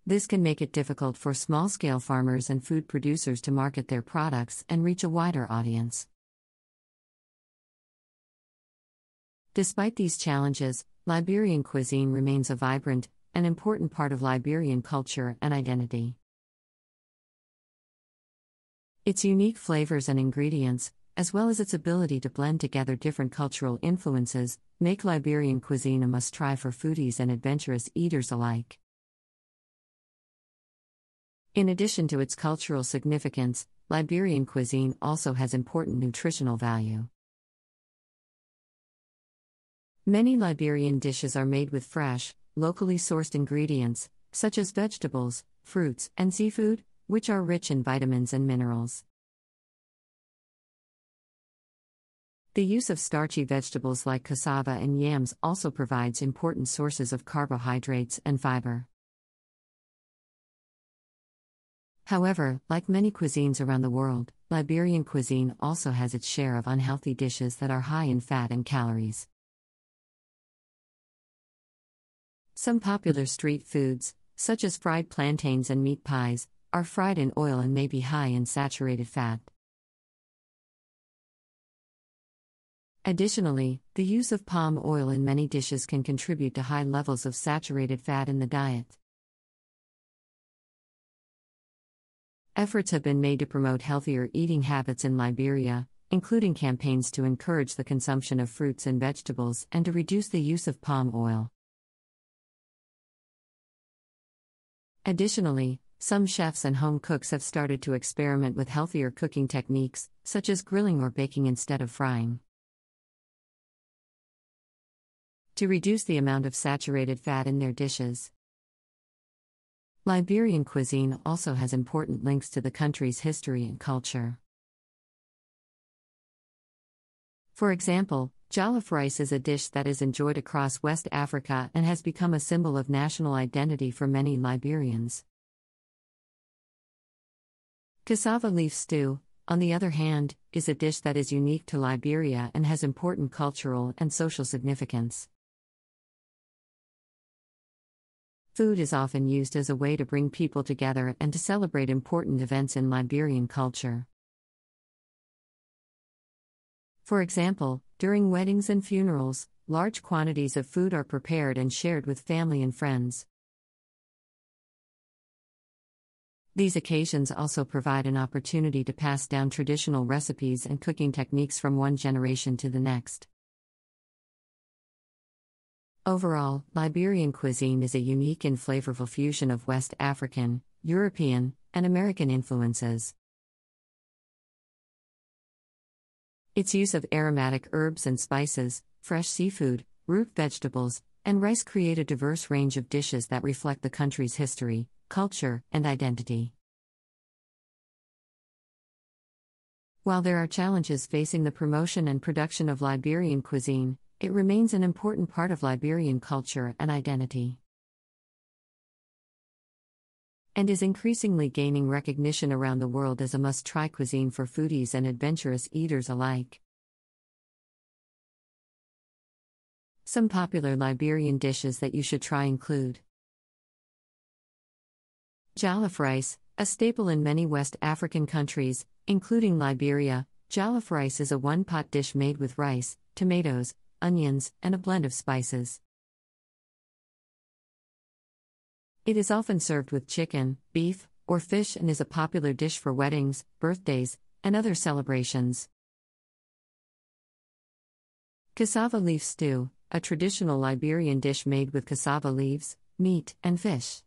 This can make it difficult for small-scale farmers and food producers to market their products and reach a wider audience. Despite these challenges, Liberian cuisine remains a vibrant and important part of Liberian culture and identity. Its unique flavors and ingredients, as well as its ability to blend together different cultural influences, make Liberian cuisine a must-try for foodies and adventurous eaters alike. In addition to its cultural significance, Liberian cuisine also has important nutritional value. Many Liberian dishes are made with fresh, locally sourced ingredients, such as vegetables, fruits, and seafood, which are rich in vitamins and minerals. The use of starchy vegetables like cassava and yams also provides important sources of carbohydrates and fiber. However, like many cuisines around the world, Liberian cuisine also has its share of unhealthy dishes that are high in fat and calories. Some popular street foods, such as fried plantains and meat pies, are fried in oil and may be high in saturated fat. Additionally, the use of palm oil in many dishes can contribute to high levels of saturated fat in the diet. Efforts have been made to promote healthier eating habits in Liberia, including campaigns to encourage the consumption of fruits and vegetables and to reduce the use of palm oil. Additionally, some chefs and home cooks have started to experiment with healthier cooking techniques, such as grilling or baking instead of frying. To reduce the amount of saturated fat in their dishes. Liberian cuisine also has important links to the country's history and culture. For example, jollof rice is a dish that is enjoyed across West Africa and has become a symbol of national identity for many Liberians. Cassava leaf stew, on the other hand, is a dish that is unique to Liberia and has important cultural and social significance. Food is often used as a way to bring people together and to celebrate important events in Liberian culture. For example, during weddings and funerals, large quantities of food are prepared and shared with family and friends. These occasions also provide an opportunity to pass down traditional recipes and cooking techniques from one generation to the next. Overall, Liberian cuisine is a unique and flavorful fusion of West African, European, and American influences. Its use of aromatic herbs and spices, fresh seafood, root vegetables, and rice create a diverse range of dishes that reflect the country's history, culture, and identity. While there are challenges facing the promotion and production of Liberian cuisine, it remains an important part of Liberian culture and identity, and is increasingly gaining recognition around the world as a must-try cuisine for foodies and adventurous eaters alike. Some popular Liberian dishes that you should try include jollof rice, a staple in many West African countries, including Liberia. Jollof rice is a one-pot dish made with rice, tomatoes, onions, and a blend of spices. It is often served with chicken, beef, or fish and is a popular dish for weddings, birthdays, and other celebrations. Cassava leaf stew, a traditional Liberian dish made with cassava leaves, meat, and fish.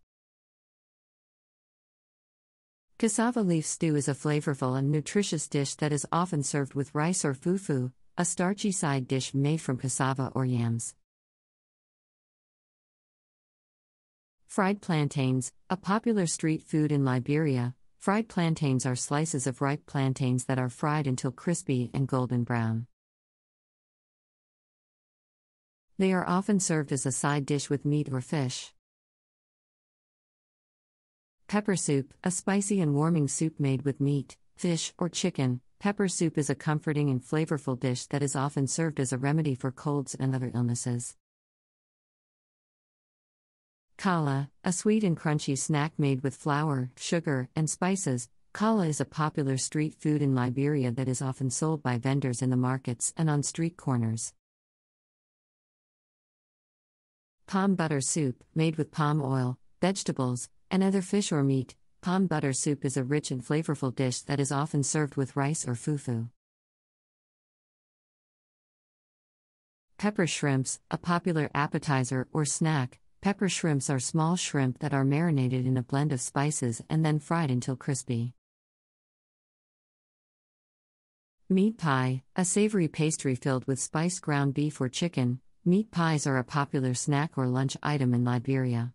Cassava leaf stew is a flavorful and nutritious dish that is often served with rice or fufu, a starchy side dish made from cassava or yams. Fried plantains, a popular street food in Liberia. Fried plantains are slices of ripe plantains that are fried until crispy and golden brown. They are often served as a side dish with meat or fish. Pepper soup, a spicy and warming soup made with meat, fish, or chicken. Pepper soup is a comforting and flavorful dish that is often served as a remedy for colds and other illnesses. Challah, a sweet and crunchy snack made with flour, sugar, and spices. Challah is a popular street food in Liberia that is often sold by vendors in the markets and on street corners. Palm butter soup, made with palm oil, vegetables, and other fish or meat. Palm butter soup is a rich and flavorful dish that is often served with rice or fufu. Pepper shrimps, a popular appetizer or snack. Pepper shrimps are small shrimp that are marinated in a blend of spices and then fried until crispy. Meat pie, a savory pastry filled with spiced ground beef or chicken. Meat pies are a popular snack or lunch item in Liberia.